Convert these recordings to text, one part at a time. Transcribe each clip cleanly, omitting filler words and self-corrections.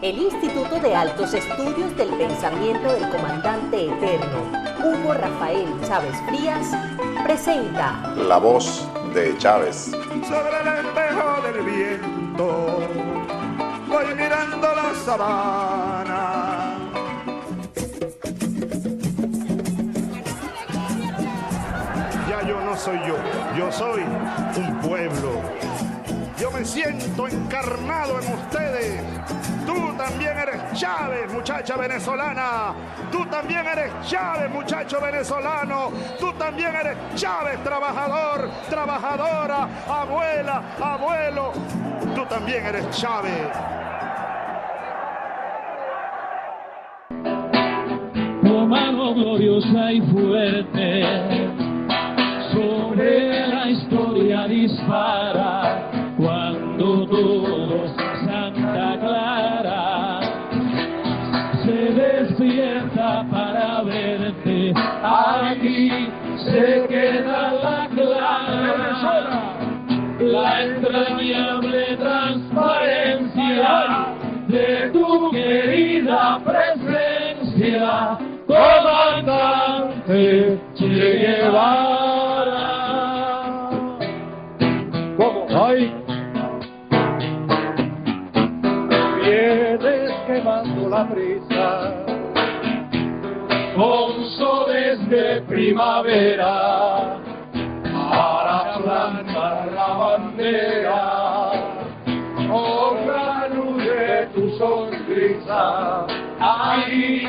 El Instituto de Altos Estudios del Pensamiento del Comandante Eterno, Hugo Rafael Chávez Frías, presenta La voz de Chávez. Sobre el espejo del viento voy mirando la sabana. Ya yo no soy yo soy un pueblo. Yo me siento encarnado en ustedes. Tú también eres Chávez, muchacha venezolana. Tú también eres Chávez, muchacho venezolano. Tú también eres Chávez, trabajador, trabajadora, abuela, abuelo. Tú también eres Chávez. Tu mano gloriosa y fuerte sobre la historia dispara. Cuando todos Santa Clara se despierta para verte, aquí se queda la clara, la entrañable transparencia de tu querida presencia, comandante Che Guevara. ¿Cómo? ¡Ay! Vienes quemando la brisa con soles de primavera para plantar la bandera con la luz de tu sonrisa. Ahí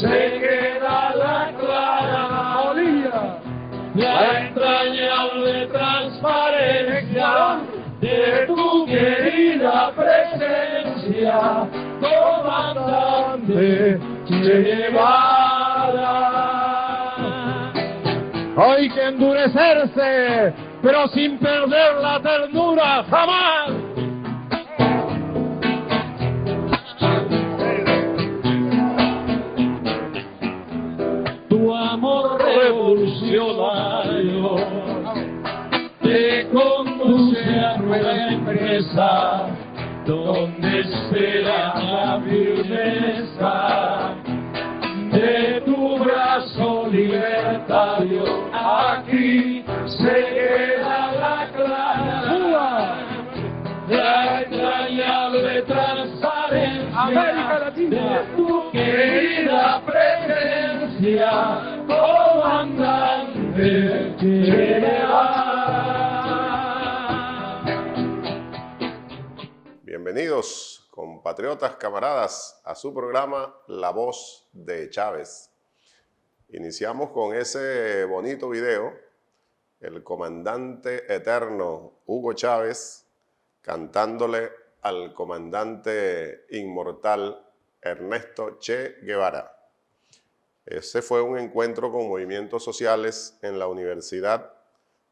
se queda la clara olía, la entrañable transparencia de tu querida presencia, comandante Che Guevara. Hay que endurecerse, pero sin perder la ternura jamás. Tu amor revolucionario te conduce a nueva empresa, donde espera la firmeza de tu brazo libertario. Aquí se queda la clara, la entrañable transparencia de tu querida presencia, comandante Che Guevara. Bienvenidos, compatriotas, camaradas, a su programa La Voz de Chávez. Iniciamos con ese bonito video, el comandante eterno Hugo Chávez cantándole al comandante inmortal Ernesto Che Guevara. Ese fue un encuentro con movimientos sociales en la Universidad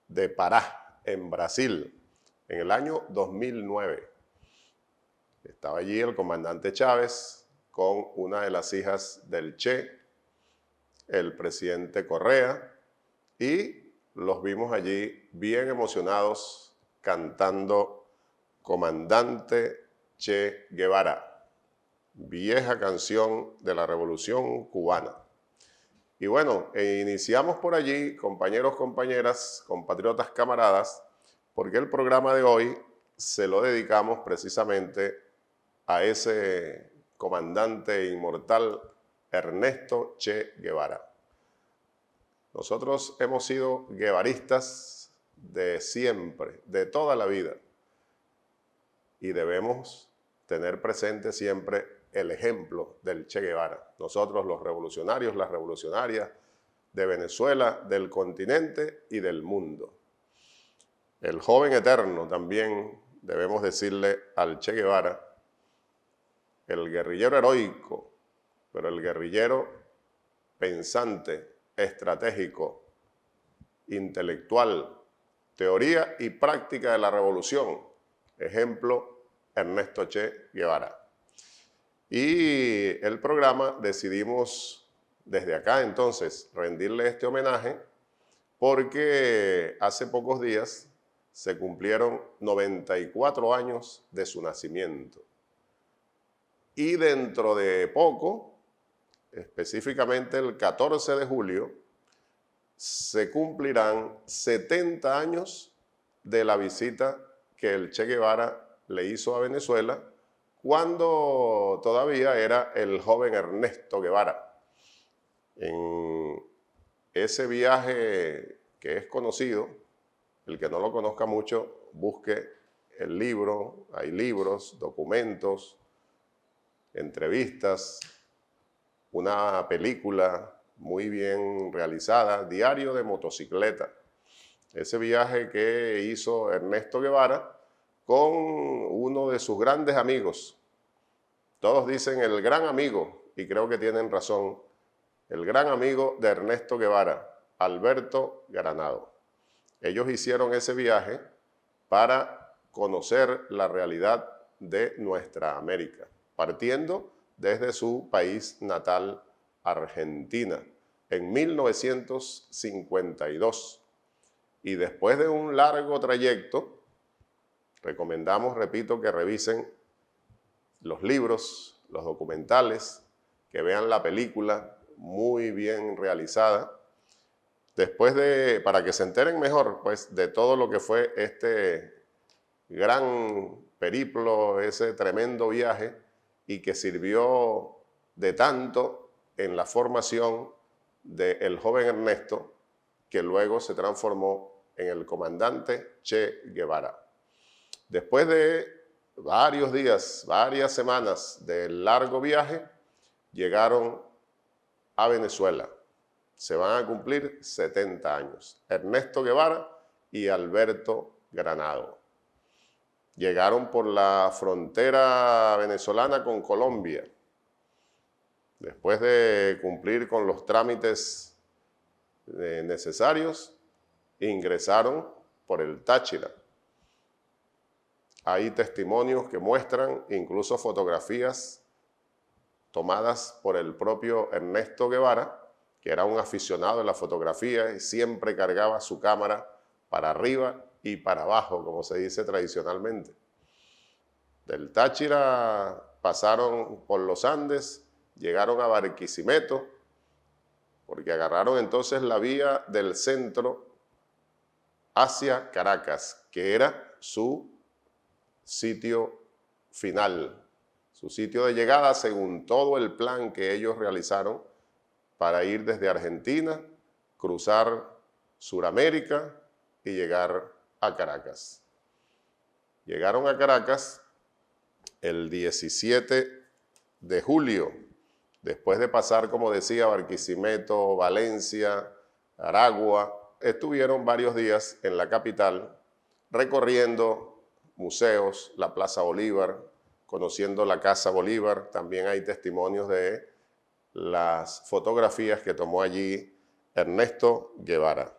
de Pará, en Brasil, en el año 2009. Estaba allí el comandante Chávez con una de las hijas del Che, el presidente Correa, y los vimos allí bien emocionados cantando Comandante Che Guevara, vieja canción de la Revolución Cubana. Y bueno, iniciamos por allí, compañeros, compañeras, compatriotas, camaradas, porque el programa de hoy se lo dedicamos precisamente a ese comandante inmortal Ernesto Che Guevara. Nosotros hemos sido guevaristas de siempre, de toda la vida, y debemos tener presente siempre el ejemplo del Che Guevara. Nosotros los revolucionarios, las revolucionarias de Venezuela, del continente y del mundo. El joven eterno también debemos decirle al Che Guevara, el guerrillero heroico, pero el guerrillero pensante, estratégico, intelectual, teoría y práctica de la revolución. Ejemplo, Ernesto Che Guevara. Y el programa decidimos desde acá entonces rendirle este homenaje porque hace pocos días se cumplieron 94 años de su nacimiento. Y dentro de poco, específicamente el 14 de julio, se cumplirán 70 años de la visita que el Che Guevara le hizo a Venezuela cuando todavía era el joven Ernesto Guevara. En ese viaje que es conocido, el que no lo conozca mucho, busque el libro, hay libros, documentos, entrevistas, una película muy bien realizada, Diario de Motocicleta. Ese viaje que hizo Ernesto Guevara con uno de sus grandes amigos. Todos dicen el gran amigo, y creo que tienen razón, el gran amigo de Ernesto Guevara, Alberto Granado. Ellos hicieron ese viaje para conocer la realidad de nuestra América, partiendo desde su país natal, Argentina, en 1952. Y después de un largo trayecto, recomendamos, repito, que revisen los libros, los documentales, que vean la película muy bien realizada, para que se enteren mejor, pues, de todo lo que fue este gran periplo, ese tremendo viaje, y que sirvió de tanto en la formación del joven Ernesto, que luego se transformó en el comandante Che Guevara. Después de varios días, varias semanas del largo viaje, llegaron a Venezuela. Se van a cumplir 70 años. Ernesto Guevara y Alberto Granado. Llegaron por la frontera venezolana con Colombia. Después de cumplir con los trámites necesarios, ingresaron por el Táchira. Hay testimonios que muestran incluso fotografías tomadas por el propio Ernesto Guevara, que era un aficionado de la fotografía y siempre cargaba su cámara para arriba y para abajo, como se dice tradicionalmente. Del Táchira pasaron por los Andes, llegaron a Barquisimeto, porque agarraron entonces la vía del centro hacia Caracas, que era su sitio final, su sitio de llegada según todo el plan que ellos realizaron para ir desde Argentina, cruzar Suramérica y llegar a Caracas. Llegaron a Caracas el 17 de julio, después de pasar, como decía, Barquisimeto, Valencia, Aragua. Estuvieron varios días en la capital recorriendo museos, la Plaza Bolívar, conociendo la Casa Bolívar. También hay testimonios de las fotografías que tomó allí Ernesto Guevara.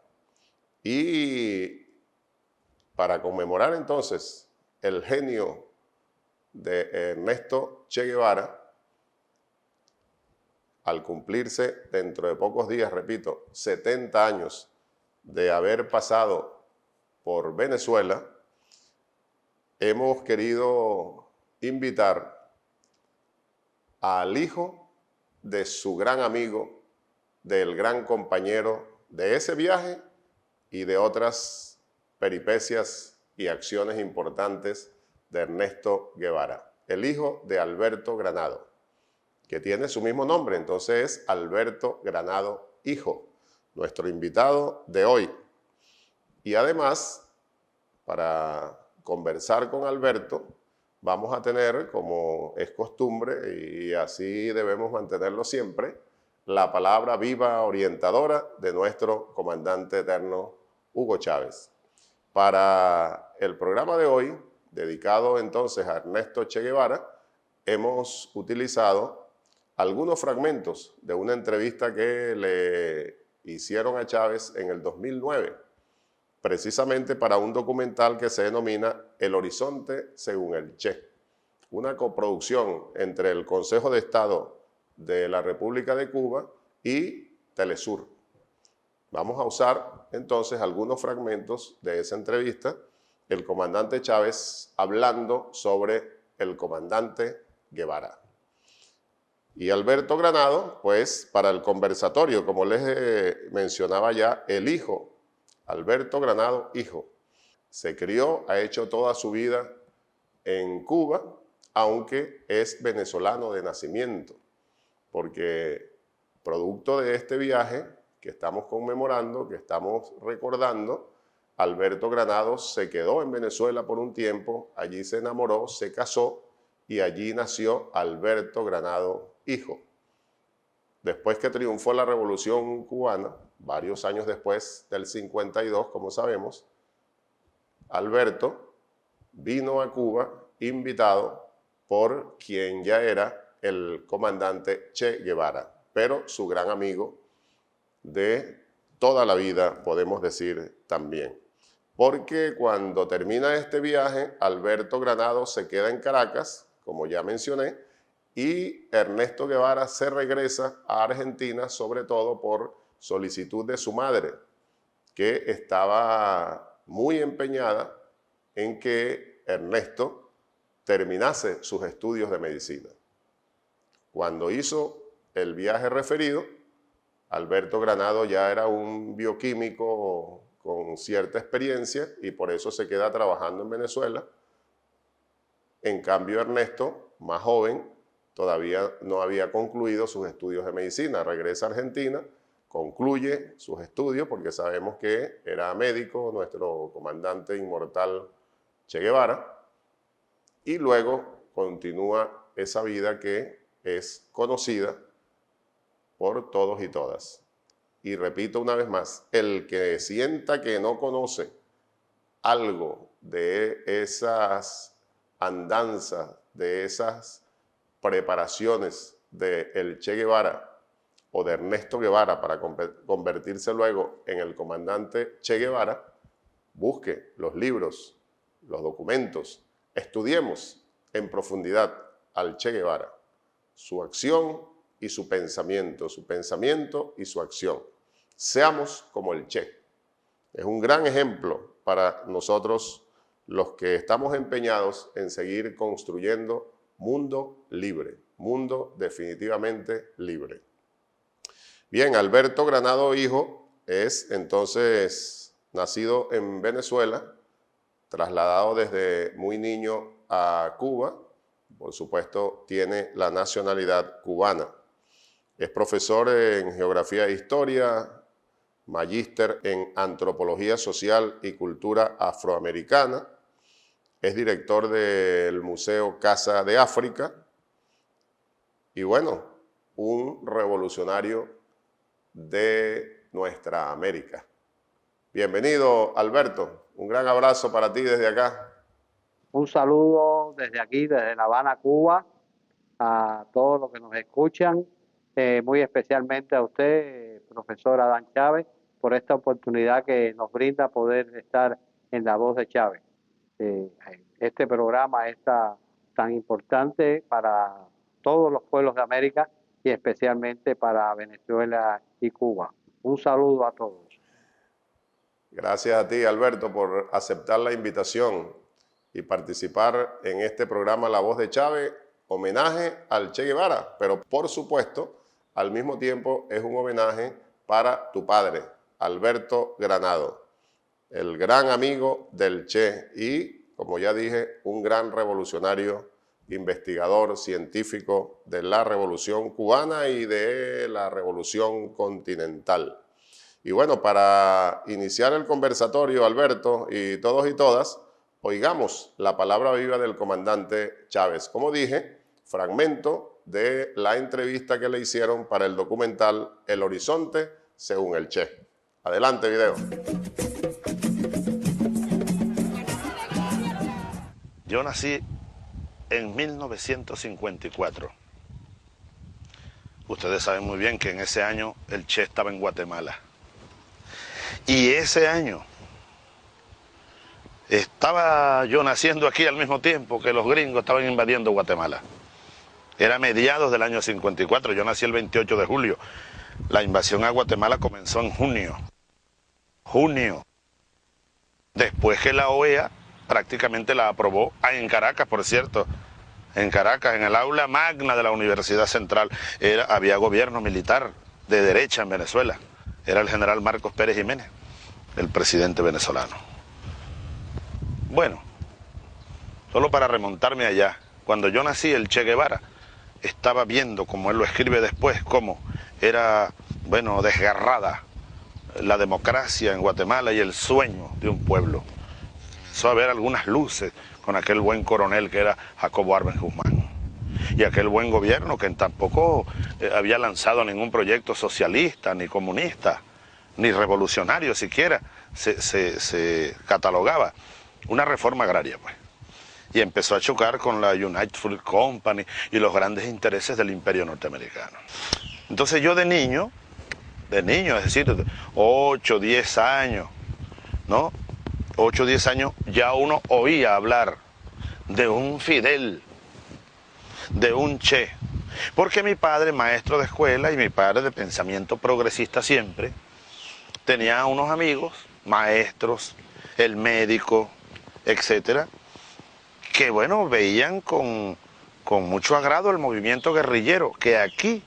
Y para conmemorar entonces el genio de Ernesto Che Guevara, al cumplirse dentro de pocos días, repito, 70 años de haber pasado por Venezuela, hemos querido invitar al hijo de su gran amigo, del gran compañero de ese viaje y de otras peripecias y acciones importantes de Ernesto Guevara, el hijo de Alberto Granado, que tiene su mismo nombre, entonces es Alberto Granado hijo, nuestro invitado de hoy. Y además, para conversar con Alberto, vamos a tener, como es costumbre, y así debemos mantenerlo siempre, la palabra viva orientadora de nuestro comandante eterno Hugo Chávez. Para el programa de hoy, dedicado entonces a Ernesto Che Guevara, hemos utilizado algunos fragmentos de una entrevista que le hicieron a Chávez en el 2009, precisamente para un documental que se denomina El Horizonte según el Che, una coproducción entre el Consejo de Estado de la República de Cuba y Telesur. Vamos a usar entonces algunos fragmentos de esa entrevista, el comandante Chávez hablando sobre el comandante Guevara. Y Alberto Granado, pues para el conversatorio, como les mencionaba ya, el hijo, Alberto Granado, hijo, se crió, ha hecho toda su vida en Cuba, aunque es venezolano de nacimiento, porque producto de este viaje que estamos conmemorando, que estamos recordando, Alberto Granado se quedó en Venezuela por un tiempo, allí se enamoró, se casó y allí nació Alberto Granado, hijo. Después que triunfó la Revolución Cubana, varios años después del 52, como sabemos, Alberto vino a Cuba invitado por quien ya era el comandante Che Guevara, pero su gran amigo de toda la vida, podemos decir también. Porque cuando termina este viaje, Alberto Granado se queda en Caracas, como ya mencioné, y Ernesto Guevara se regresa a Argentina, sobre todo por solicitud de su madre, que estaba muy empeñada en que Ernesto terminase sus estudios de medicina. Cuando hizo el viaje referido, Alberto Granado ya era un bioquímico con cierta experiencia y por eso se queda trabajando en Venezuela. En cambio, Ernesto, más joven, todavía no había concluido sus estudios de medicina. Regresa a Argentina, concluye sus estudios porque sabemos que era médico, nuestro comandante inmortal Che Guevara, y luego continúa esa vida que es conocida por todos y todas. Y repito una vez más, el que sienta que no conoce algo de esas andanzas, de esas preparaciones de el Che Guevara o de Ernesto Guevara para convertirse luego en el comandante Che Guevara, busque los libros, los documentos, estudiemos en profundidad al Che Guevara, su acción y su pensamiento y su acción. Seamos como el Che. Es un gran ejemplo para nosotros los que estamos empeñados en seguir construyendo mundo libre, mundo definitivamente libre. Bien, Alberto Granado hijo es entonces nacido en Venezuela, trasladado desde muy niño a Cuba, por supuesto tiene la nacionalidad cubana. Es profesor en Geografía e Historia, magíster en Antropología Social y Cultura Afroamericana, es director del Museo Casa de África y bueno, un revolucionario de nuestra América. Bienvenido, Alberto. Un gran abrazo para ti desde acá. Un saludo desde aquí, desde La Habana, Cuba, a todos los que nos escuchan, muy especialmente a usted, profesor Adán Chávez, por esta oportunidad que nos brinda poder estar en La Voz de Chávez. Este programa es tan importante para todos los pueblos de América y especialmente para Venezuela y Cuba. Un saludo a todos. Gracias a ti, Alberto, por aceptar la invitación y participar en este programa La Voz de Chávez, homenaje al Che Guevara, pero por supuesto, al mismo tiempo es un homenaje para tu padre, Alberto Granado, el gran amigo del Che y, como ya dije, un gran revolucionario, investigador, científico de la Revolución Cubana y de la Revolución Continental. Y bueno, para iniciar el conversatorio, Alberto y todos y todas, oigamos la palabra viva del comandante Chávez. Como dije, fragmento de la entrevista que le hicieron para el documental El Horizonte según el Che. Adelante, video. Yo nací en 1954. Ustedes saben muy bien que en ese año el Che estaba en Guatemala. Y ese año estaba yo naciendo aquí al mismo tiempo que los gringos estaban invadiendo Guatemala. Era mediados del año 54, yo nací el 28 de julio. La invasión a Guatemala comenzó en junio. Después que la OEA prácticamente la aprobó, en Caracas, por cierto, en Caracas, en el aula magna de la Universidad Central, había gobierno militar de derecha en Venezuela. Era el general Marcos Pérez Jiménez, el presidente venezolano. Bueno, solo para remontarme allá, cuando yo nací, el Che Guevara estaba viendo, como él lo escribe después, cómo era, bueno, desgarrada la democracia en Guatemala y el sueño de un pueblo. Empezó a ver algunas luces con aquel buen coronel que era Jacobo Arbenz Guzmán. Y aquel buen gobierno que tampoco había lanzado ningún proyecto socialista, ni comunista, ni revolucionario siquiera, se catalogaba. Una reforma agraria, pues. Y empezó a chocar con la United Fruit Company y los grandes intereses del imperio norteamericano. Entonces yo de niño, es decir, 8, 10 años, ¿no? 8, 10 años, ya uno oía hablar de un Fidel, de un Che. Porque mi padre, maestro de escuela, y mi padre de pensamiento progresista siempre, tenía unos amigos, maestros, el médico, etcétera, que bueno, veían con mucho agrado el movimiento guerrillero, que aquí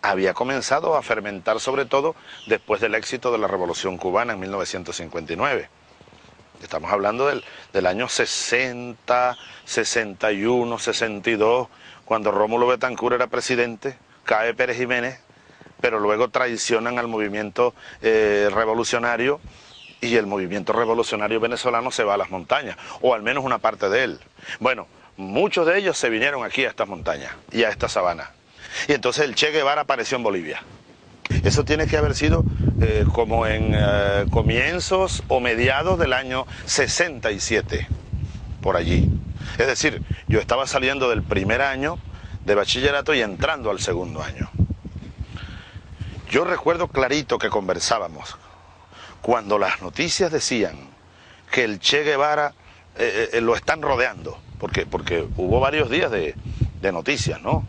había comenzado a fermentar, sobre todo después del éxito de la Revolución Cubana en 1959. Estamos hablando del año 60, 61, 62, cuando Rómulo Betancourt era presidente, cae Pérez Jiménez, pero luego traicionan al movimiento revolucionario, y el movimiento revolucionario venezolano se va a las montañas, o al menos una parte de él. Bueno, muchos de ellos se vinieron aquí a estas montañas y a esta sabana. Y entonces el Che Guevara apareció en Bolivia. Eso tiene que haber sido como en comienzos o mediados del año 67, por allí. Es decir, yo estaba saliendo del primer año de bachillerato y entrando al segundo año. Yo recuerdo clarito que conversábamos cuando las noticias decían que el Che Guevara lo están rodeando, porque hubo varios días de noticias, ¿no?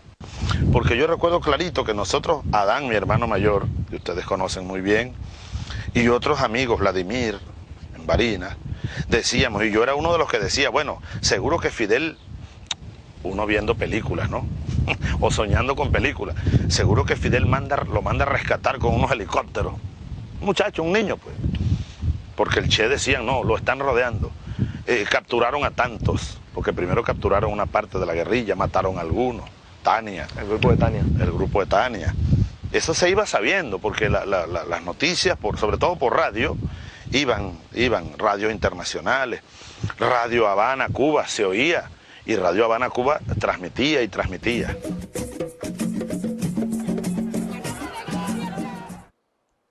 Porque yo recuerdo clarito que nosotros, Adán, mi hermano mayor, que ustedes conocen muy bien, y otros amigos, Vladimir, en Barinas, decíamos, y yo era uno de los que decía, bueno, seguro que Fidel, uno viendo películas, ¿no? O soñando con películas, seguro que Fidel lo manda a rescatar con unos helicópteros. Un muchacho, un niño, pues. Porque el Che decían, no, lo están rodeando. Capturaron a tantos, porque primero capturaron una parte de la guerrilla, mataron a algunos. Tania. El grupo de Tania. El grupo de Tania. Eso se iba sabiendo, porque las noticias, sobre todo por radio, iban radios internacionales. Radio Habana, Cuba, se oía, y Radio Habana, Cuba transmitía y transmitía.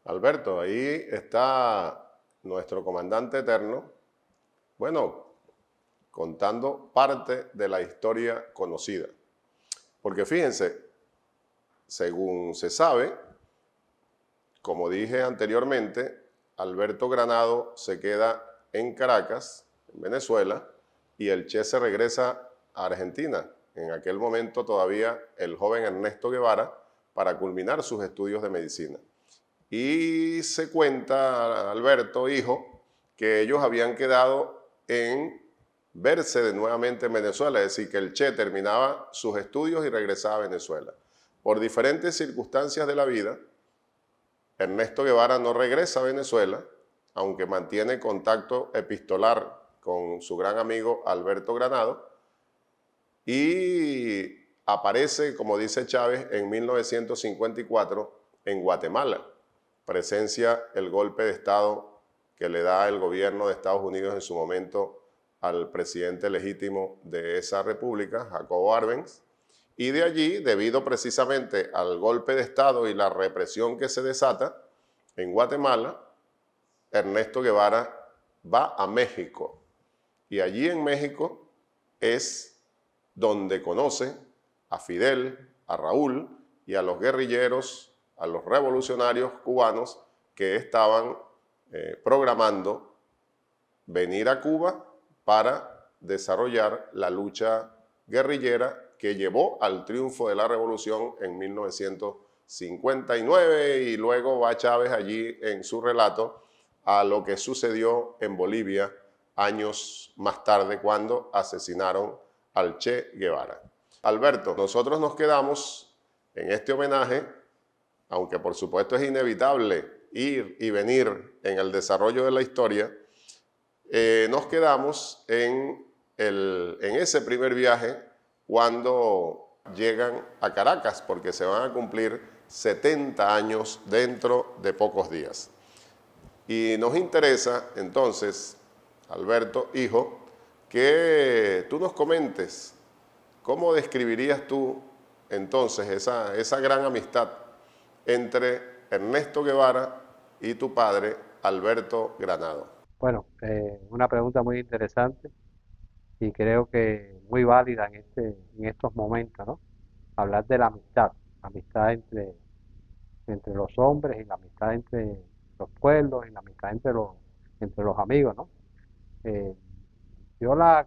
Alberto, ahí está nuestro comandante eterno, bueno, contando parte de la historia conocida. Porque fíjense, según se sabe, como dije anteriormente, Alberto Granado se queda en Caracas, en Venezuela, y el Che se regresa a Argentina. En aquel momento todavía el joven Ernesto Guevara, para culminar sus estudios de medicina. Y se cuenta, Alberto, hijo, que ellos habían quedado en verse nuevamente en Venezuela, es decir, que el Che terminaba sus estudios y regresaba a Venezuela. Por diferentes circunstancias de la vida, Ernesto Guevara no regresa a Venezuela, aunque mantiene contacto epistolar con su gran amigo Alberto Granado, y aparece, como dice Chávez, en 1954 en Guatemala. Presencia el golpe de Estado que le da el gobierno de Estados Unidos en su momento al presidente legítimo de esa república, Jacobo Arbenz, y de allí, debido precisamente al golpe de Estado y la represión que se desata en Guatemala, Ernesto Guevara va a México, y allí en México es donde conoce a Fidel, a Raúl y a los guerrilleros, a los revolucionarios cubanos que estaban programando venir a Cuba para desarrollar la lucha guerrillera que llevó al triunfo de la revolución en 1959, y luego va Chávez allí en su relato a lo que sucedió en Bolivia años más tarde cuando asesinaron al Che Guevara. Alberto, nosotros nos quedamos en este homenaje, aunque por supuesto es inevitable ir y venir en el desarrollo de la historia, nos quedamos en ese primer viaje cuando llegan a Caracas, porque se van a cumplir 70 años dentro de pocos días. Y nos interesa entonces, Alberto, hijo, que tú nos comentes cómo describirías tú entonces esa gran amistad entre Ernesto Guevara y tu padre, Alberto Granado. Bueno, una pregunta muy interesante y creo que muy válida en estos momentos, ¿no? Hablar de la amistad entre los hombres y la amistad entre los pueblos y la amistad entre los amigos, ¿no? Yo la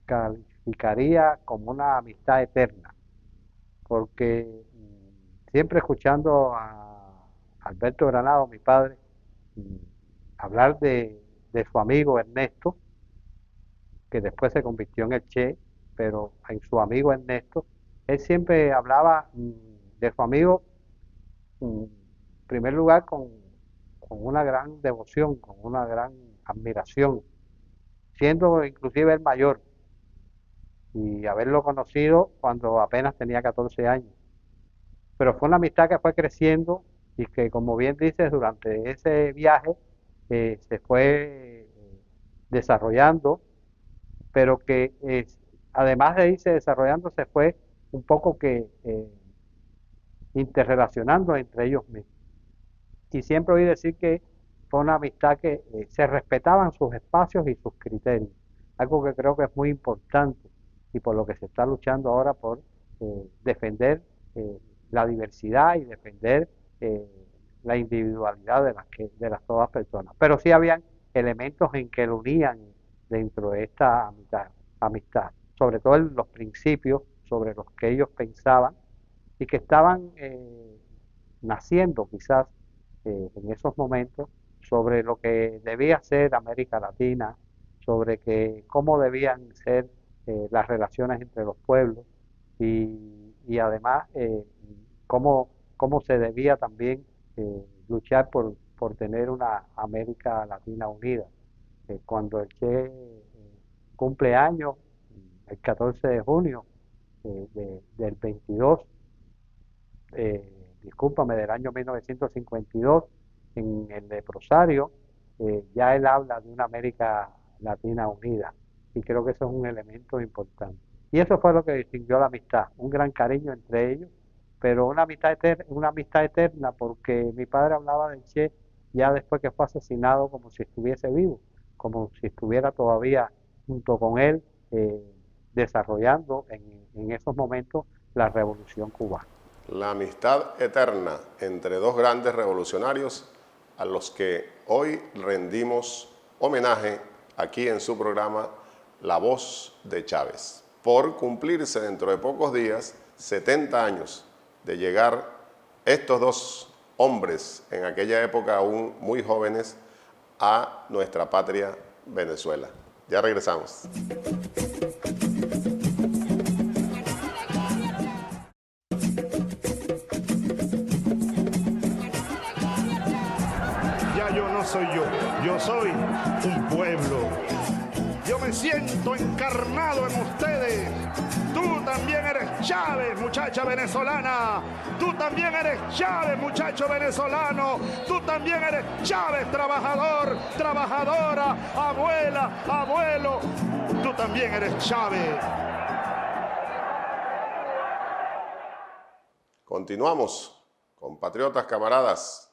calificaría como una amistad eterna, porque siempre escuchando a Alberto Granado, mi padre, hablar de su amigo Ernesto, que después se convirtió en el Che, pero en su amigo Ernesto, él siempre hablaba de su amigo, en primer lugar, con una gran devoción, con una gran admiración, siendo inclusive el mayor, y haberlo conocido cuando apenas tenía 14 años. Pero fue una amistad que fue creciendo y que, como bien dices, durante ese viaje se fue desarrollando, pero que además de irse desarrollando, se fue un poco que interrelacionando entre ellos mismos. Y siempre oí decir que fue una amistad que se respetaban sus espacios y sus criterios, algo que creo que es muy importante y por lo que se está luchando ahora por defender la diversidad y defender la individualidad de las todas personas. Pero sí habían elementos en que lo unían dentro de esta amistad, sobre todo los principios sobre los que ellos pensaban y que estaban naciendo quizás en esos momentos sobre lo que debía ser América Latina, sobre cómo debían ser las relaciones entre los pueblos y además cómo se debía también luchar por tener una América Latina unida. Cuando el Che cumple años, el 14 de junio del 22, discúlpame, del año 1952, en el leprosario, ya él habla de una América Latina unida, y creo que eso es un elemento importante. Y eso fue lo que distinguió la amistad, un gran cariño entre ellos, pero una amistad eterna, porque mi padre hablaba del Che ya después que fue asesinado como si estuviese vivo, como si estuviera todavía junto con él desarrollando en esos momentos la revolución cubana. La amistad eterna entre dos grandes revolucionarios a los que hoy rendimos homenaje aquí en su programa La Voz de Chávez, por cumplirse dentro de pocos días 70 años de llegar estos dos hombres, en aquella época aún muy jóvenes, a nuestra patria Venezuela. Ya regresamos. Ya yo no soy yo soy un pueblo. Yo me siento encarnado en ustedes. Tú también eres Chávez, muchacha venezolana. Tú también eres Chávez, muchacho venezolano. Tú también eres Chávez, trabajador, trabajadora, abuela, abuelo. Tú también eres Chávez. Continuamos, compatriotas, camaradas,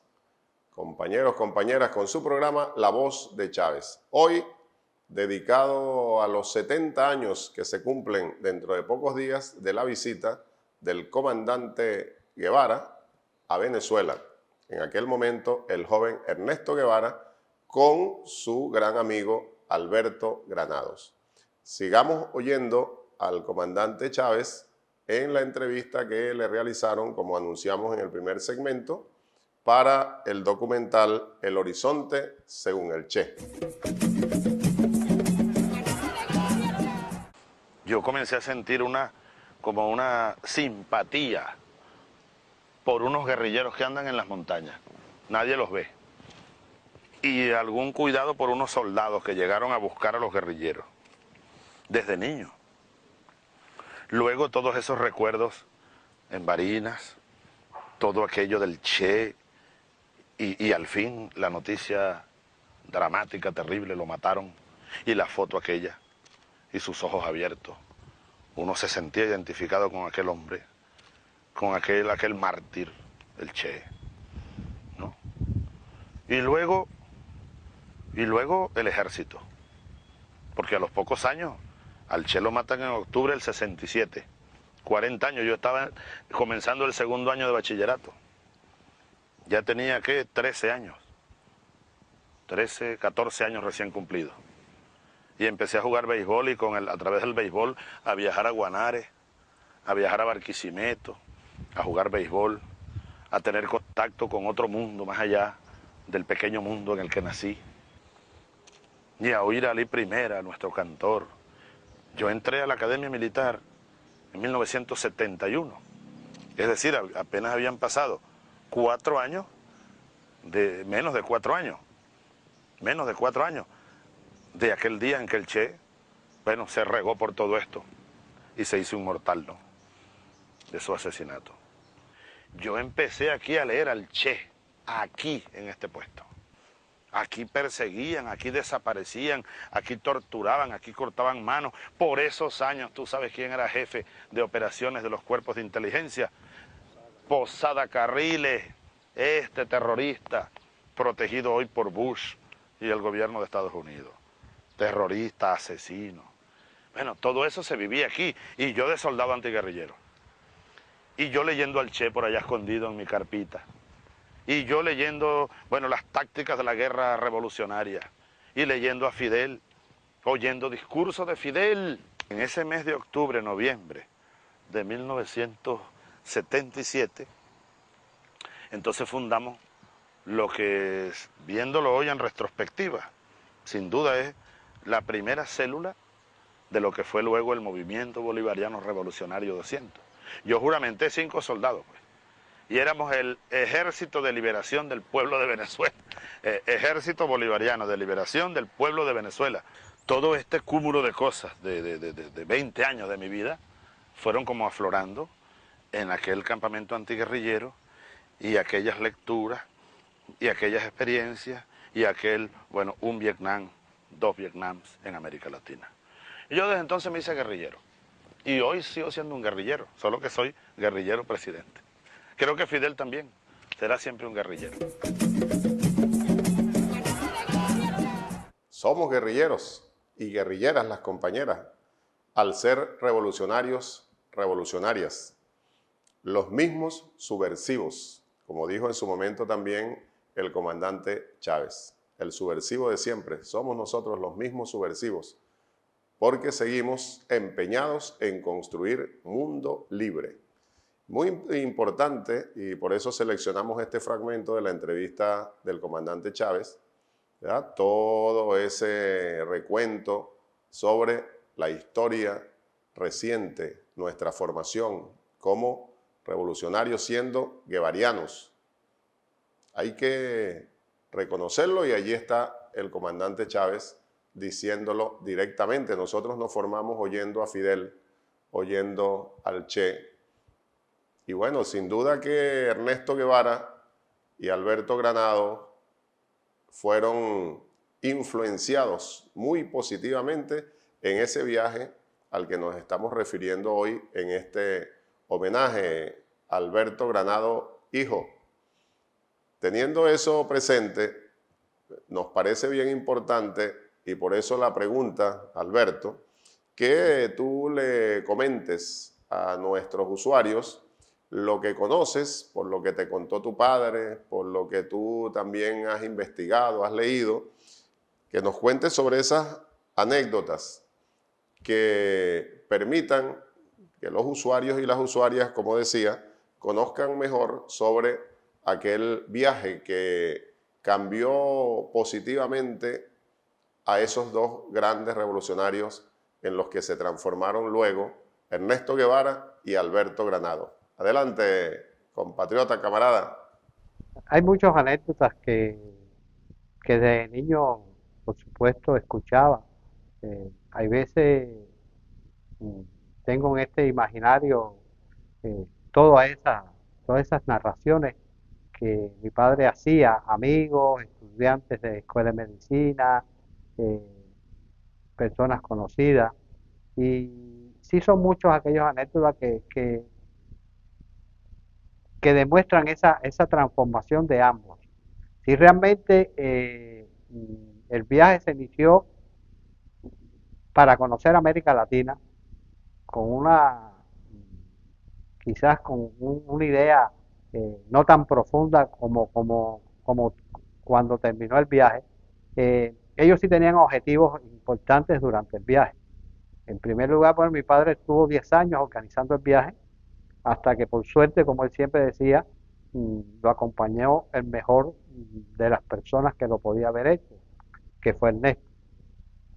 compañeros, compañeras, con su programa La Voz de Chávez. Hoy, dedicado a los 70 años que se cumplen dentro de pocos días de la visita del comandante Guevara a Venezuela. En aquel momento, el joven Ernesto Guevara con su gran amigo Alberto Granados. Sigamos oyendo al comandante Chávez en la entrevista que le realizaron, como anunciamos en el primer segmento, para el documental El Horizonte según el Che. yo comencé a sentir como una simpatía por unos guerrilleros que andan en las montañas. Nadie los ve. Y algún cuidado por unos soldados que llegaron a buscar a los guerrilleros. Desde niño. Luego todos esos recuerdos en Barinas, todo aquello del Che, y al fin la noticia dramática, terrible, lo mataron, y la foto aquella, y sus ojos abiertos. Uno se sentía identificado con aquel hombre, con aquel mártir, el Che, ¿no? Y luego el ejército, porque a los pocos años, al Che lo matan en octubre del 67, 40 años, yo estaba comenzando el segundo año de bachillerato, ya tenía, ¿qué? 13 años, 13, 14 años recién cumplidos. Y empecé a jugar béisbol y a través del béisbol a viajar a Guanare, a viajar a Barquisimeto, a jugar béisbol, a tener contacto con otro mundo más allá del pequeño mundo en el que nací. Y a oír a Ali Primera, nuestro cantor. Yo entré a la Academia Militar en 1971. Es decir, apenas habían pasado 4 años, menos de 4 años de aquel día en que el Che, bueno, se regó por todo esto y se hizo inmortal, ¿no?, de su asesinato. Yo empecé aquí a leer al Che, aquí en este puesto. Aquí perseguían, aquí desaparecían, aquí torturaban, aquí cortaban manos. Por esos años, tú sabes quién era jefe de operaciones de los cuerpos de inteligencia. Posada Carriles, este terrorista, protegido hoy por Bush y el gobierno de Estados Unidos. Terrorista, asesino. Bueno, todo eso se vivía aquí, y yo de soldado antiguerrillero. Y yo leyendo al Che por allá escondido en mi carpita. Y yo leyendo, bueno, las tácticas de la guerra revolucionaria. Y leyendo a Fidel, oyendo discursos de Fidel. En ese mes de octubre, noviembre de 1977, entonces fundamos lo que, viéndolo hoy en retrospectiva, sin duda es la primera célula de lo que fue luego el Movimiento Bolivariano Revolucionario 200. Yo juramenté 5 soldados, pues, y éramos el Ejército de Liberación del Pueblo de Venezuela, Ejército Bolivariano de Liberación del Pueblo de Venezuela. Todo este cúmulo de cosas de 20 años de mi vida fueron como aflorando en aquel campamento antiguerrillero, y aquellas lecturas, y aquellas experiencias, y bueno, un Vietnam, 2 Vietnams en América Latina. Y yo desde entonces me hice guerrillero. Y hoy sigo siendo un guerrillero, solo que soy guerrillero presidente. Creo que Fidel también será siempre un guerrillero. Somos guerrilleros y guerrilleras las compañeras, al ser revolucionarios, revolucionarias. Los mismos subversivos, como dijo en su momento también el comandante Chávez. El subversivo de siempre, somos nosotros los mismos subversivos, porque seguimos empeñados en construir mundo libre. Muy importante, y por eso seleccionamos este fragmento de la entrevista del comandante Chávez, ¿verdad? Todo ese recuento sobre la historia reciente, nuestra formación como revolucionarios siendo guevarianos. Hay que reconocerlo, y allí está el comandante Chávez diciéndolo directamente. Nosotros nos formamos oyendo a Fidel, oyendo al Che. Y bueno, sin duda que Ernesto Guevara y Alberto Granado fueron influenciados muy positivamente en ese viaje al que nos estamos refiriendo hoy en este homenaje a Alberto Granado, hijo. Teniendo eso presente, nos parece bien importante, y por eso la pregunta, Alberto, que tú le comentes a nuestros usuarios lo que conoces, por lo que te contó tu padre, por lo que tú también has investigado, has leído, que nos cuentes sobre esas anécdotas que permitan que los usuarios y las usuarias, como decía, conozcan mejor sobre aquel viaje que cambió positivamente a esos 2 grandes revolucionarios en los que se transformaron luego Ernesto Guevara y Alberto Granado. Adelante, compatriota, camarada. Hay muchas anécdotas que de niño, por supuesto, escuchaba. Hay veces mm, tengo en este imaginario todas esas narraciones que mi padre hacía, amigos, estudiantes de escuela de medicina, eh, personas conocidas. Y sí son muchos aquellos anécdotas que demuestran esa transformación de ambos. Si realmente el viaje se inició para conocer América Latina con quizás con una idea no tan profunda como cuando terminó el viaje, ellos sí tenían objetivos importantes durante el viaje. En primer lugar, pues mi padre estuvo 10 años organizando el viaje, hasta que por suerte, como él siempre decía, lo acompañó el mejor de las personas que lo podía haber hecho, que fue Ernesto,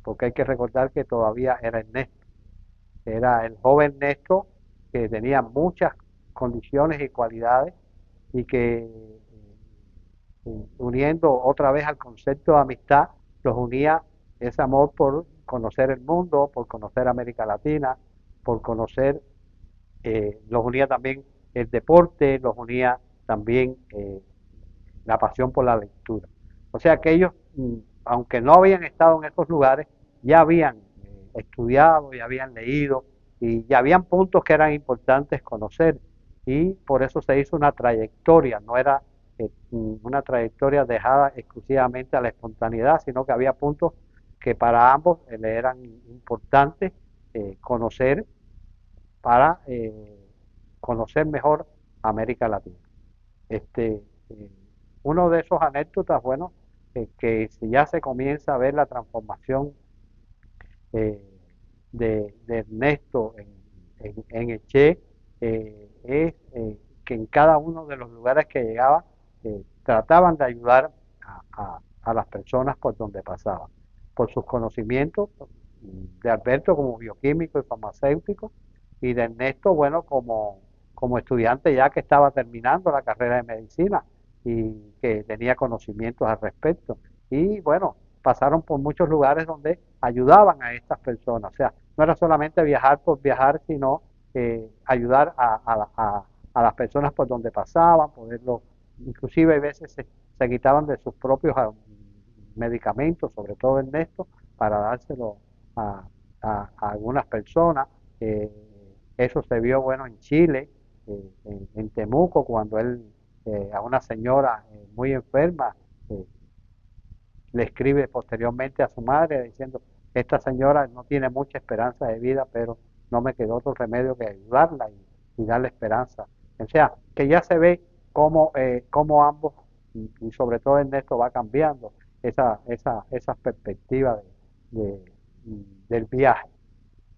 porque hay que recordar que todavía era Ernesto, era el joven Ernesto que tenía muchas condiciones y cualidades y que uniendo otra vez al concepto de amistad, los unía ese amor por conocer el mundo, por conocer América Latina, por conocer, los unía también el deporte, los unía también la pasión por la lectura. O sea que ellos, aunque no habían estado en esos lugares, ya habían estudiado, ya habían leído y ya habían puntos que eran importantes conocer y por eso se hizo una trayectoria, no era una trayectoria dejada exclusivamente a la espontaneidad, sino que había puntos que para ambos le eran importantes conocer para conocer mejor América Latina. Este, uno de esos anécdotas, bueno, que si ya se comienza a ver la transformación eh, de Ernesto en el Che, es que en cada uno de los lugares que llegaba trataban de ayudar a las personas por donde pasaban, por sus conocimientos, de Alberto como bioquímico y farmacéutico, y de Ernesto, bueno, como estudiante ya que estaba terminando la carrera de medicina y que tenía conocimientos al respecto. Y bueno, pasaron por muchos lugares donde ayudaban a estas personas. O sea, no era solamente viajar por viajar, sino ayudar a las personas por donde pasaban, poderlo, inclusive a veces se quitaban de sus propios medicamentos, sobre todo Ernesto, para dárselo a algunas personas. Eso se vio, bueno, en Chile, en Temuco, cuando él a una señora muy enferma le escribe posteriormente a su madre diciendo, esta señora no tiene mucha esperanza de vida, pero no me quedó otro remedio que ayudarla y darle esperanza. O sea, que ya se ve cómo ambos, y sobre todo Ernesto, va cambiando esa perspectiva del viaje.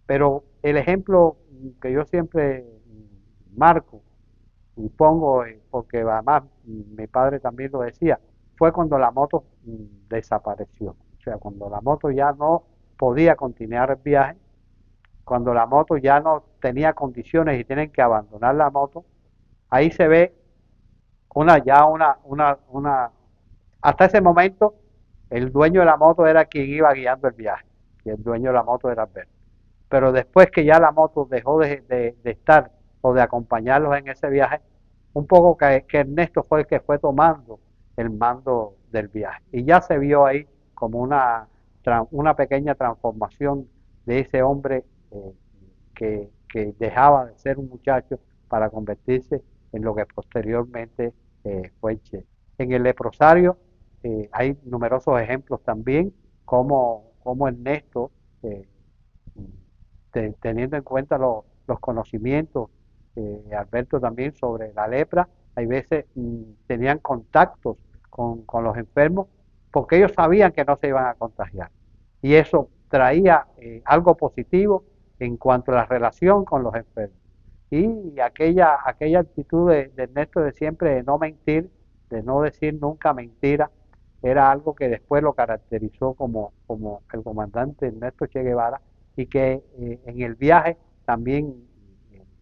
Pero el ejemplo que yo siempre marco y pongo, porque además mi padre también lo decía, fue cuando la moto desapareció. O sea, cuando la moto ya no podía continuar el viaje, cuando la moto ya no tenía condiciones y tienen que abandonar la moto, ahí se ve hasta ese momento el dueño de la moto era quien iba guiando el viaje y el dueño de la moto era Alberto. Pero después que ya la moto dejó de estar o de acompañarlos en ese viaje, un poco que Ernesto fue el que fue tomando el mando del viaje. Y ya se vio ahí como una pequeña transformación de ese hombre que dejaba de ser un muchacho para convertirse en lo que posteriormente fue Che. En el leprosario hay numerosos ejemplos también, como Ernesto, teniendo en cuenta los conocimientos, Alberto también sobre la lepra, hay veces tenían contactos con los enfermos porque ellos sabían que no se iban a contagiar. Y eso traía algo positivo en cuanto a la relación con los enfermos. Y aquella actitud de Ernesto de siempre de no mentir, de no decir nunca mentira, era algo que después lo caracterizó como el comandante Ernesto Che Guevara y que en el viaje también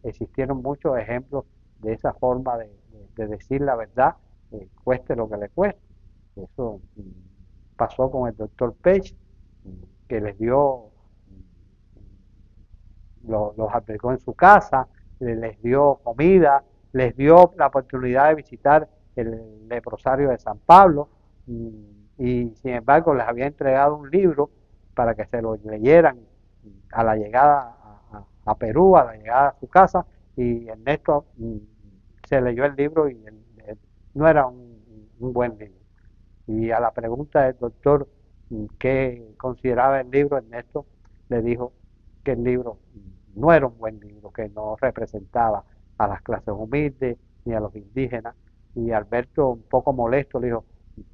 existieron muchos ejemplos de esa forma de decir la verdad, cueste lo que le cueste. Eso pasó con el doctor Pech, que les dio, los albergó en su casa, les dio comida, les dio la oportunidad de visitar el leprosario de San Pablo, y sin embargo les había entregado un libro para que se lo leyeran a la llegada a Perú, a la llegada a su casa, y Ernesto se leyó el libro y no era un buen libro. Y a la pregunta del doctor qué consideraba el libro, Ernesto le dijo que el libro no era un buen libro, que no representaba a las clases humildes ni a los indígenas. Y Alberto, un poco molesto, le dijo,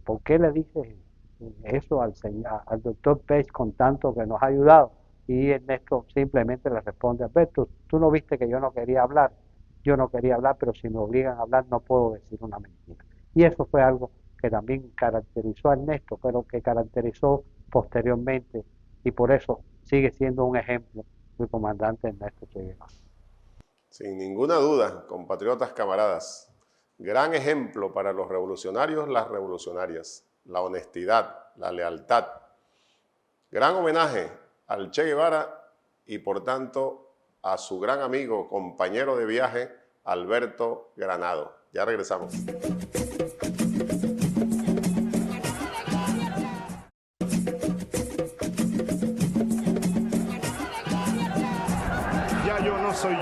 ¿por qué le dices eso al doctor Pech con tanto que nos ha ayudado? Y Ernesto simplemente le responde, Alberto, tú no viste que yo no quería hablar, pero si me obligan a hablar no puedo decir una mentira. Y eso fue algo que también caracterizó a Ernesto, pero que caracterizó posteriormente, y por eso sigue siendo un ejemplo del comandante Ernesto Che Guevara. Sin ninguna duda, compatriotas, camaradas, gran ejemplo para los revolucionarios, las revolucionarias, la honestidad, la lealtad. Gran homenaje al Che Guevara y por tanto a su gran amigo, compañero de viaje, Alberto Granado. Ya regresamos. Ya yo no soy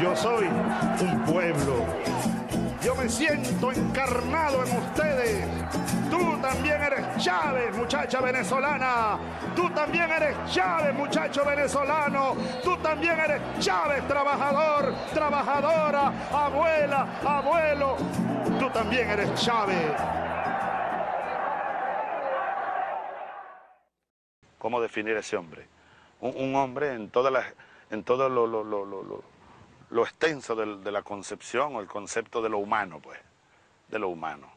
yo soy un pueblo. Yo me siento encarnado en ustedes. Tú también eres Chávez, muchacha venezolana. Tú también eres Chávez, muchacho venezolano. Tú también eres Chávez, trabajador, trabajadora, abuela, abuelo. Tú también eres Chávez. ¿Cómo definir ese hombre? Un hombre en todo lo extenso de la concepción o el concepto de lo humano, pues, de lo humano.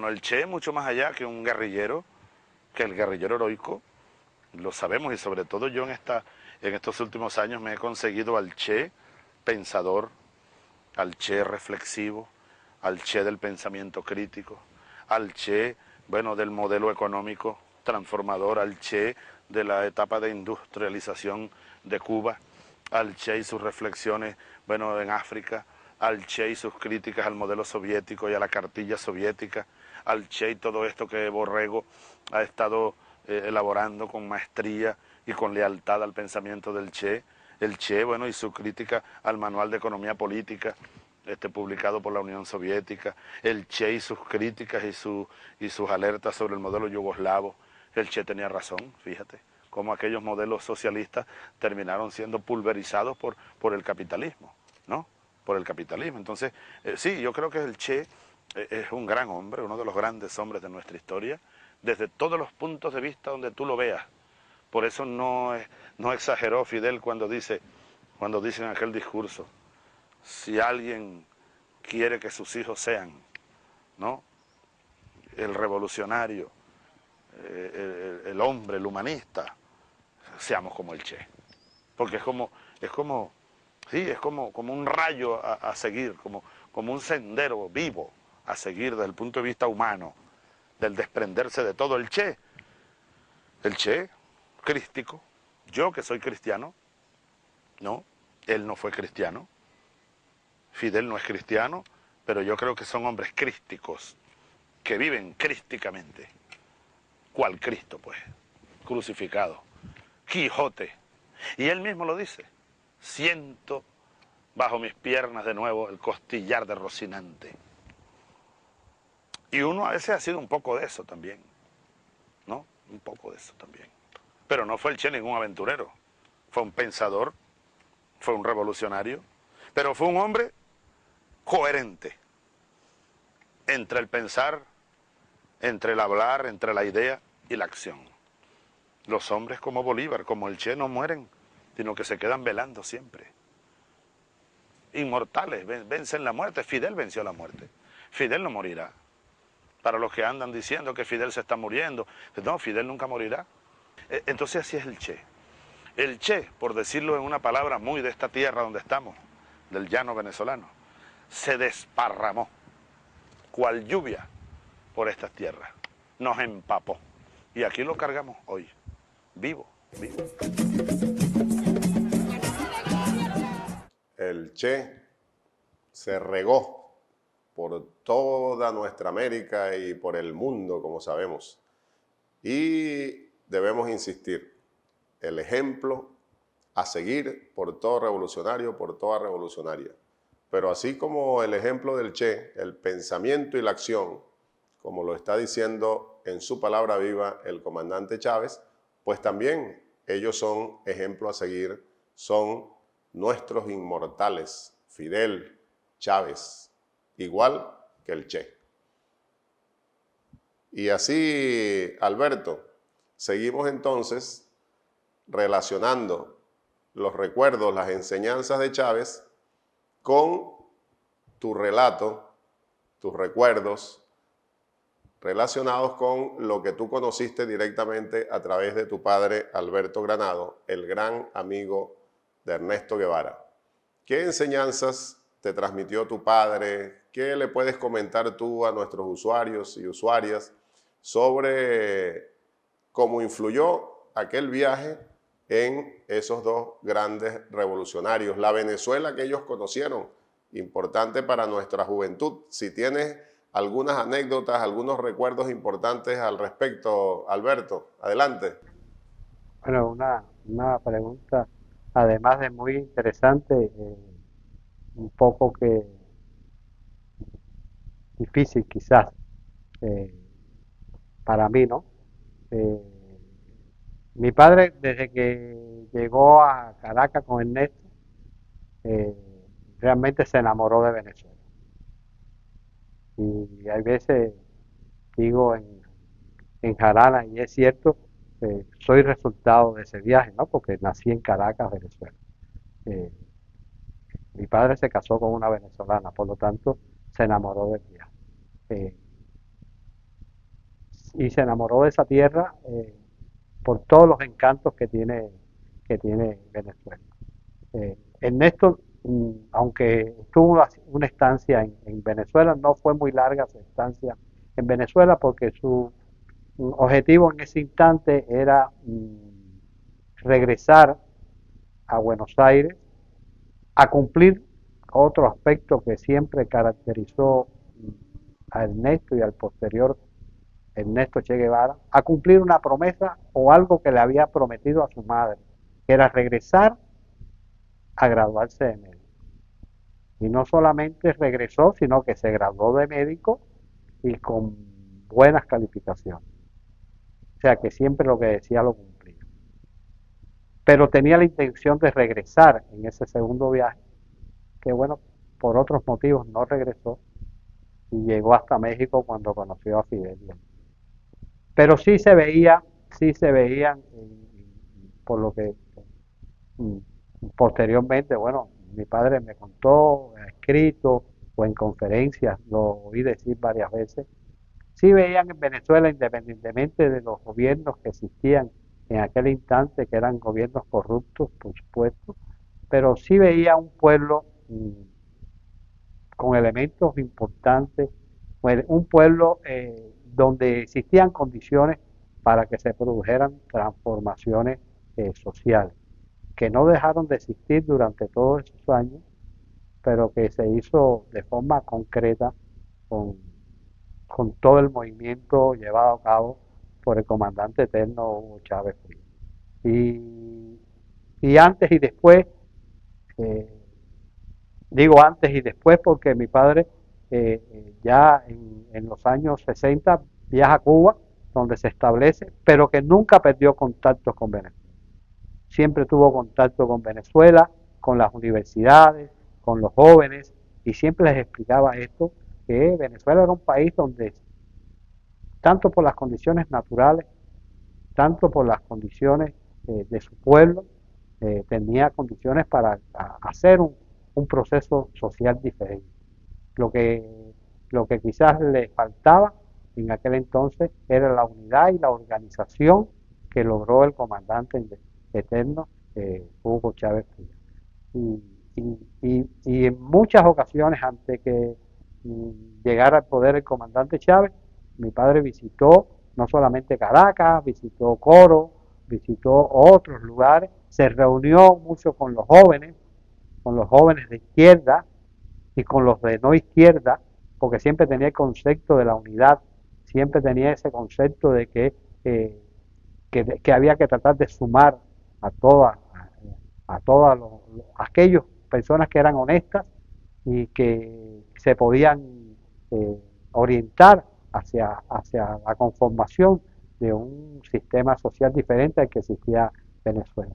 El Che, mucho más allá que un guerrillero, que el guerrillero heroico, lo sabemos, y sobre todo yo en estos últimos años me he conseguido al Che pensador, al Che reflexivo, al Che del pensamiento crítico, al Che, bueno, del modelo económico transformador, al Che de la etapa de industrialización de Cuba, al Che y sus reflexiones, bueno, en África, al Che y sus críticas al modelo soviético y a la cartilla soviética, al Che y todo esto que Borrego ha estado elaborando con maestría y con lealtad al pensamiento del Che, el Che, bueno, y su crítica al manual de economía política, publicado por la Unión Soviética, el Che y sus críticas y sus alertas sobre el modelo yugoslavo. El Che tenía razón, fíjate, cómo aquellos modelos socialistas terminaron siendo pulverizados por el capitalismo, ¿no? Por el capitalismo. Entonces, sí, yo creo que el Che es un gran hombre, uno de los grandes hombres de nuestra historia, desde todos los puntos de vista donde tú lo veas. Por eso no exageró Fidel cuando dice en aquel discurso, si alguien quiere que sus hijos sean, ¿no?, el revolucionario, el hombre, el humanista, seamos como el Che. Porque es como un rayo a seguir, como un sendero vivo a seguir desde el punto de vista humano, del desprenderse de todo. El Che crístico, yo que soy cristiano, no, él no fue cristiano, Fidel no es cristiano, pero yo creo que son hombres crísticos, que viven crísticamente. ¿Cuál Cristo, pues? Crucificado, Quijote. Y él mismo lo dice, siento bajo mis piernas de nuevo el costillar de Rocinante. Y uno a veces ha sido un poco de eso también, ¿no? Un poco de eso también. Pero no fue el Che ningún aventurero, fue un pensador, fue un revolucionario, pero fue un hombre coherente entre el pensar, entre el hablar, entre la idea y la acción. Los hombres como Bolívar, como el Che, no mueren, sino que se quedan velando siempre. Inmortales, vencen la muerte. Fidel venció la muerte. Fidel no morirá. Para los que andan diciendo que Fidel se está muriendo, no, Fidel nunca morirá. Entonces así es el Che. El Che, por decirlo en una palabra muy de esta tierra donde estamos, del llano venezolano, se desparramó, cual lluvia, por estas tierras. Nos empapó. Y aquí lo cargamos hoy, vivo, vivo. El Che se regó por toda nuestra América y por el mundo, como sabemos. Y debemos insistir, el ejemplo a seguir por todo revolucionario, por toda revolucionaria. Pero así como el ejemplo del Che, el pensamiento y la acción, como lo está diciendo en su palabra viva el comandante Chávez, pues también ellos son ejemplo a seguir, son nuestros inmortales, Fidel, Chávez, igual que el Che. Y así, Alberto, seguimos entonces relacionando los recuerdos, las enseñanzas de Chávez con tu relato, tus recuerdos relacionados con lo que tú conociste directamente a través de tu padre Alberto Granado, el gran amigo de Ernesto Guevara. ¿Qué enseñanzas te transmitió tu padre? ¿Qué le puedes comentar tú a nuestros usuarios y usuarias sobre cómo influyó aquel viaje en esos dos grandes revolucionarios? La Venezuela que ellos conocieron, importante para nuestra juventud. Si tienes algunas anécdotas, algunos recuerdos importantes al respecto, Alberto, adelante. Bueno, una pregunta, además de muy interesante, un poco que difícil quizás para mí, ¿no? Mi padre, desde que llegó a Caracas con Ernesto, realmente se enamoró de Venezuela. Y hay veces digo en Jarana, y es cierto, soy resultado de ese viaje, ¿no? Porque nací en Caracas, Venezuela. Mi padre se casó con una venezolana, por lo tanto, se enamoró del viaje. Y se enamoró de esa tierra por todos los encantos que tiene Venezuela. Ernesto, aunque tuvo una estancia en Venezuela, no fue muy larga su estancia en Venezuela porque su objetivo en ese instante era regresar a Buenos Aires a cumplir otro aspecto que siempre caracterizó a Ernesto y al posterior Ernesto Che Guevara, a cumplir una promesa o algo que le había prometido a su madre, que era regresar a graduarse de médico. Y no solamente regresó, sino que se graduó de médico y con buenas calificaciones. O sea que siempre lo que decía lo cumplía. Pero tenía la intención de regresar en ese segundo viaje, que bueno, por otros motivos no regresó y llegó hasta México cuando conoció a Fidel. Pero sí se veían, por lo que posteriormente, bueno, mi padre me contó, escrito o en conferencias, lo oí decir varias veces, sí veían en Venezuela, independientemente de los gobiernos que existían en aquel instante, que eran gobiernos corruptos, por supuesto, pero sí veía un pueblo con elementos importantes, un pueblo donde existían condiciones para que se produjeran transformaciones sociales, que no dejaron de existir durante todos esos años, pero que se hizo de forma concreta con todo el movimiento llevado a cabo por el comandante eterno Hugo Chávez Frías. Y antes y después, digo antes y después porque mi padre ya en los años 60 viaja a Cuba, donde se establece, pero que nunca perdió contacto con Venezuela. Siempre tuvo contacto con Venezuela, con las universidades, con los jóvenes, y siempre les explicaba esto, que Venezuela era un país donde, tanto por las condiciones naturales, tanto por las condiciones de su pueblo, tenía condiciones para hacer un proceso social diferente. Lo que quizás le faltaba en aquel entonces era la unidad y la organización que logró el comandante eterno Hugo Chávez Frías. Y en muchas ocasiones, antes que llegara al poder el comandante Chávez, mi padre visitó no solamente Caracas, visitó Coro, visitó otros lugares, se reunió mucho con los jóvenes de izquierda y con los de no izquierda, porque siempre tenía el concepto de la unidad, siempre tenía ese concepto de que había que tratar de sumar a todas aquellas personas que eran honestas y que se podían orientar hacia la conformación de un sistema social diferente al que existía Venezuela.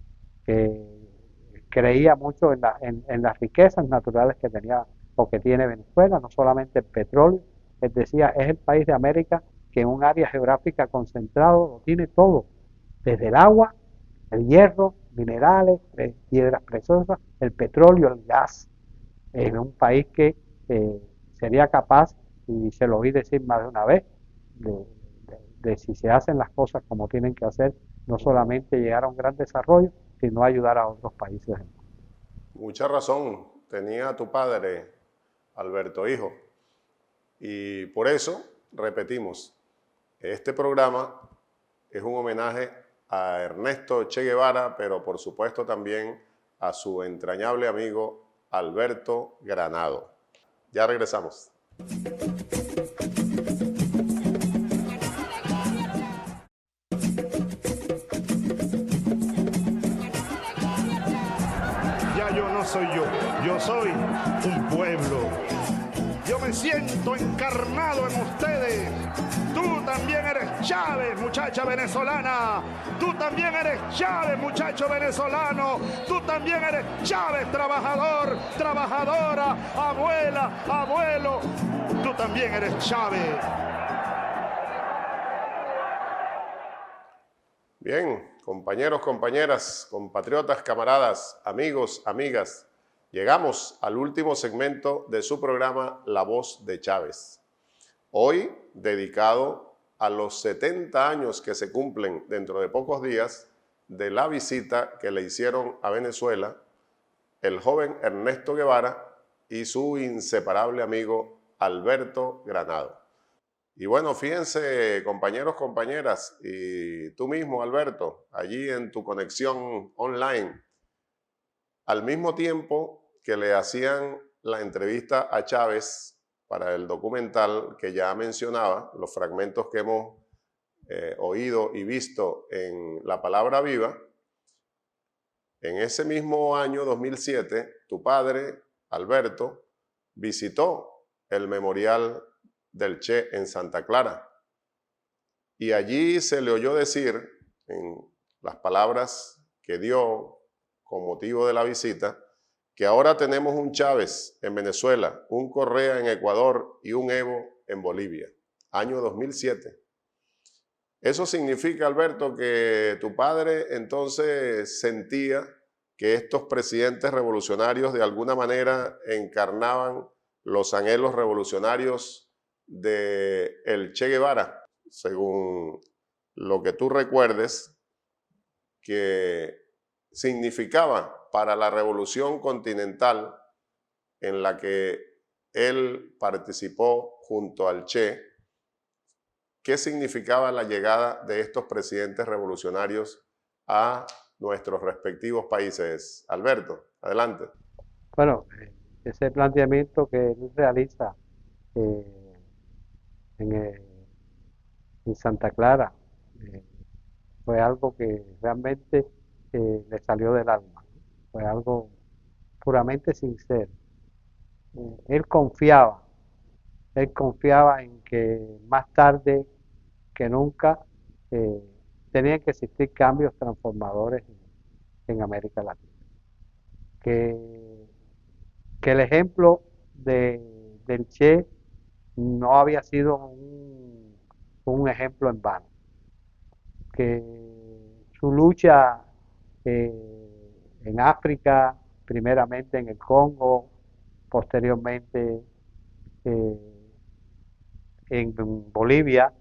Creía mucho en las riquezas naturales que tenía o que tiene Venezuela, no solamente el petróleo. Él decía, es el país de América que en un área geográfica concentrado lo tiene todo, desde el agua, el hierro, minerales, piedras preciosas, el petróleo, el gas, en un país que sería capaz, y se lo oí decir más de una vez, de si se hacen las cosas como tienen que hacer, no solamente llegar a un gran desarrollo, sino ayudar a otros países del mundo. Mucha razón tenía tu padre, Alberto Hijo, y por eso repetimos, este programa es un homenaje a Ernesto Che Guevara, pero por supuesto también a su entrañable amigo Alberto Granado. Ya regresamos. Ya yo no soy yo soy un pueblo. Yo me siento encarnado en ustedes. Tú también eres Chávez, muchacha venezolana. Tú también eres Chávez, muchacho venezolano. Tú también eres Chávez, trabajador, trabajadora, abuela, abuelo. Tú también eres Chávez. Bien, compañeros, compañeras, compatriotas, camaradas, amigos, amigas, llegamos al último segmento de su programa La Voz de Chávez. Hoy dedicado a los 70 años que se cumplen dentro de pocos días de la visita que le hicieron a Venezuela el joven Ernesto Guevara y su inseparable amigo Alberto Granado. Y bueno, fíjense, compañeros, compañeras, y tú mismo, Alberto, allí en tu conexión online, al mismo tiempo que le hacían la entrevista a Chávez para el documental que ya mencionaba, los fragmentos que hemos oído y visto en La Palabra Viva, en ese mismo año 2007, tu padre, Alberto, visitó el memorial del Che en Santa Clara. Y allí se le oyó decir, en las palabras que dio con motivo de la visita, que ahora tenemos un Chávez en Venezuela, un Correa en Ecuador y un Evo en Bolivia. Año 2007. Eso significa, Alberto, que tu padre entonces sentía que estos presidentes revolucionarios de alguna manera encarnaban los anhelos revolucionarios de el Che Guevara, según lo que tú recuerdes, que significaba para la revolución continental en la que él participó junto al Che, ¿qué significaba la llegada de estos presidentes revolucionarios a nuestros respectivos países? Alberto, adelante. Bueno, ese planteamiento que él realiza en Santa Clara fue algo que realmente le salió del alma, fue algo puramente sincero. Él confiaba en que más tarde que nunca tenían que existir cambios transformadores en América Latina. Que el ejemplo del Che no había sido un ejemplo en vano, que su lucha en África, primeramente en el Congo, posteriormente en Bolivia,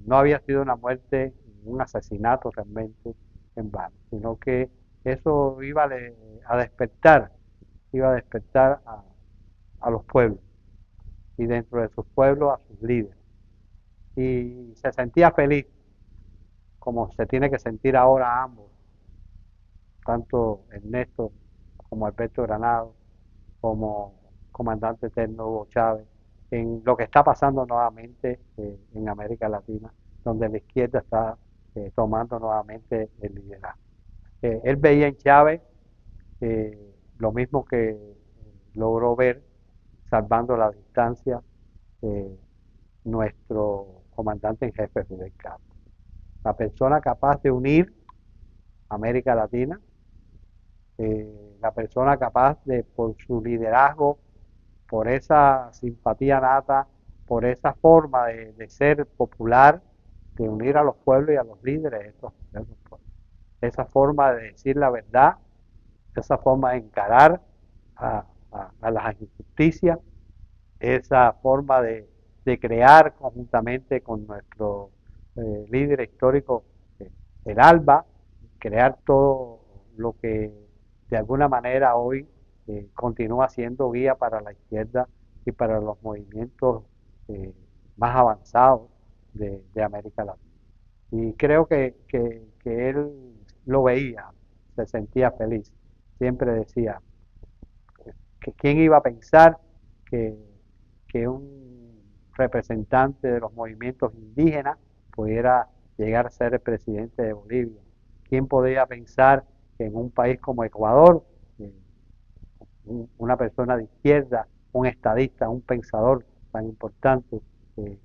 no había sido una muerte, un asesinato realmente en vano, sino que eso iba a despertar a los pueblos y dentro de sus pueblos a sus líderes. Y se sentía feliz, como se tiene que sentir ahora ambos, tanto Ernesto como Alberto Granado, como comandante eterno Hugo Chávez, en lo que está pasando nuevamente en América Latina, donde la izquierda está tomando nuevamente el liderazgo. Él veía en Chávez lo mismo que logró ver, salvando la distancia, nuestro comandante en jefe Fidel Castro. La persona capaz de unir América Latina, la persona capaz de, por su liderazgo, por esa simpatía nata, por esa forma de ser popular, de unir a los pueblos y a los líderes de esos pueblos. Esa forma de decir la verdad, esa forma de encarar a las injusticias, esa forma de crear conjuntamente con nuestro líder histórico, el ALBA, crear todo lo que de alguna manera hoy continúa siendo guía para la izquierda y para los movimientos más avanzados de América Latina. Y creo que él lo veía, se sentía feliz. Siempre decía que quién iba a pensar que un representante de los movimientos indígenas pudiera llegar a ser el presidente de Bolivia. ¿Quién podía pensar que en un país como Ecuador, una persona de izquierda, un estadista, un pensador tan importante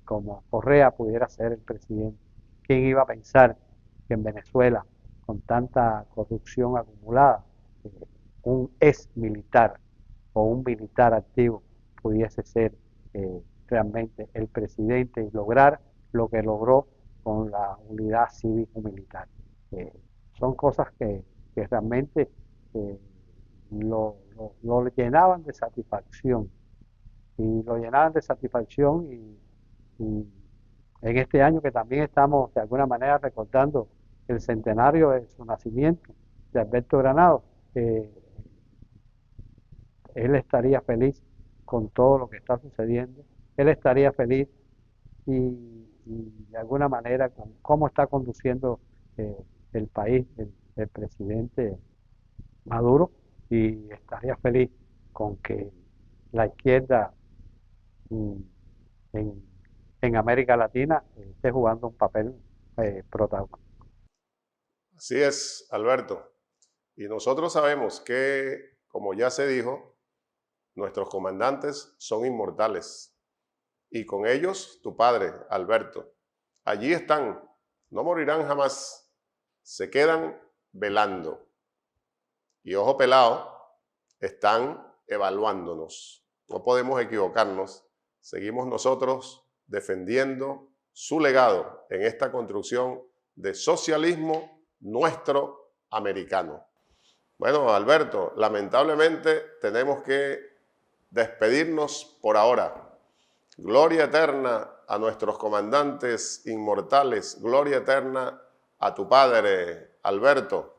como Correa pudiera ser el presidente? ¿Quién iba a pensar que en Venezuela, con tanta corrupción acumulada, un ex militar o un militar activo pudiese ser realmente el presidente y lograr lo que logró con la unidad cívico-militar? Son cosas que realmente lo llenaban de satisfacción, y lo llenaban de satisfacción y en este año que también estamos de alguna manera recordando el centenario de su nacimiento, de Alberto Granado, él estaría feliz con todo lo que está sucediendo, él estaría feliz y de alguna manera con cómo está conduciendo el país el presidente Maduro, y estaría feliz con que la izquierda en América Latina esté jugando un papel protagónico. Así es, Alberto. Y nosotros sabemos que, como ya se dijo, nuestros comandantes son inmortales. Y con ellos, tu padre, Alberto. Allí están, no morirán jamás, se quedan velando. Y ojo pelado, están evaluándonos. No podemos equivocarnos. Seguimos nosotros defendiendo su legado en esta construcción de socialismo nuestro americano. Bueno, Alberto, lamentablemente tenemos que despedirnos por ahora. Gloria eterna a nuestros comandantes inmortales, gloria eterna a tu padre, Alberto.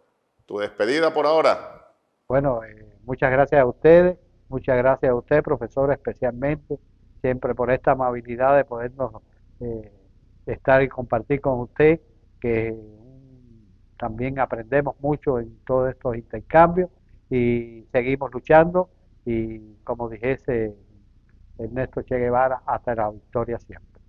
Tu despedida por ahora. Bueno, muchas gracias a ustedes, muchas gracias a usted, profesor, especialmente, siempre por esta amabilidad de podernos estar y compartir con usted, que también aprendemos mucho en todos estos intercambios y seguimos luchando y, como dijese Ernesto Che Guevara, hasta la victoria siempre.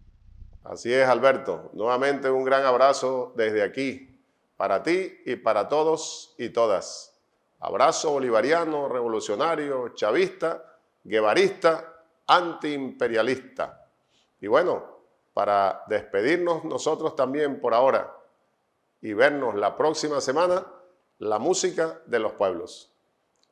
Así es, Alberto. Nuevamente un gran abrazo desde aquí, para ti y para todos y todas. Abrazo bolivariano, revolucionario, chavista, guevarista, antiimperialista. Y bueno, para despedirnos nosotros también por ahora y vernos la próxima semana, la música de los pueblos.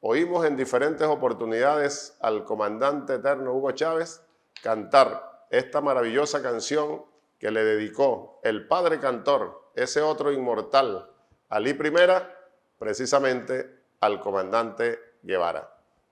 Oímos en diferentes oportunidades al comandante eterno Hugo Chávez cantar esta maravillosa canción que le dedicó el padre cantor, ese otro inmortal, Alí Primera, precisamente al comandante Guevara.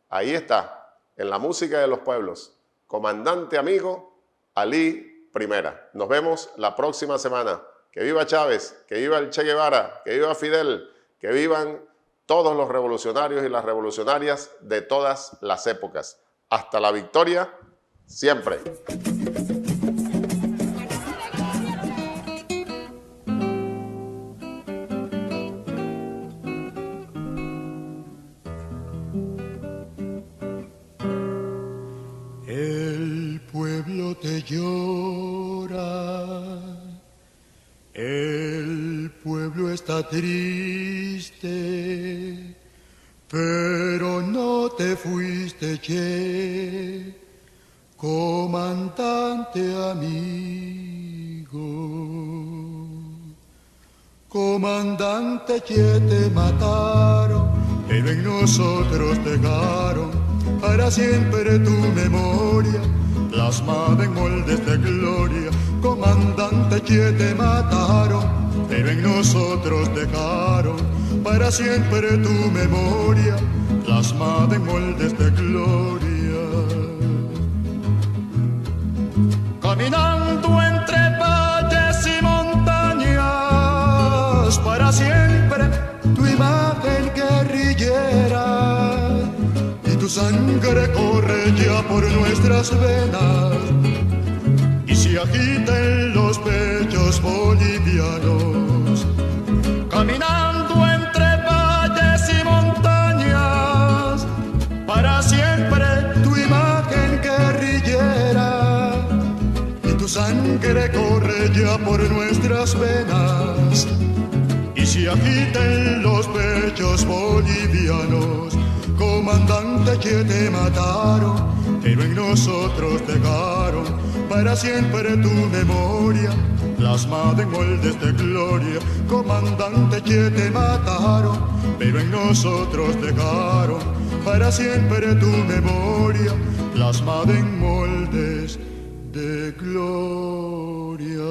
Ahí está, en la música de los pueblos, comandante amigo Alí Primera. Nos vemos la próxima semana. Que viva Chávez, que viva el Che Guevara, que viva Fidel, que vivan todos los revolucionarios y las revolucionarias de todas las épocas. Hasta la victoria, siempre. El pueblo te llora, el pueblo está triste, pero no te fuiste, che, comandante amigo. Comandante, che, te mataron, pero en nosotros dejaron para siempre tu memoria, plasmada en moldes de gloria. Comandante, que te mataron, pero en nosotros dejaron para siempre tu memoria, plasmada en moldes de gloria. Caminando entre valles y montañas, para siempre tu imagen guerrillera, tu sangre corre ya por nuestras venas y se agita en los pechos bolivianos. Caminando entre valles y montañas, para siempre tu imagen guerrillera y tu sangre corre ya por nuestras venas y se agita en los pechos bolivianos. Comandante, que te mataron, pero en nosotros dejaron para siempre tu memoria, plasmada en moldes de gloria. Comandante, que te mataron, pero en nosotros dejaron para siempre tu memoria, plasmada en moldes de gloria.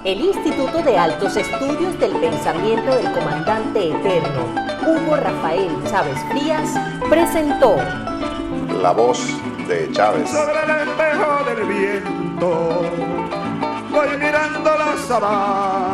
El Instituto de Altos Estudios del Pensamiento del Comandante Eterno, Hugo Rafael Chávez Frías, presentó La Voz de Chávez. Sobre el espejo del viento voy mirando la sabana.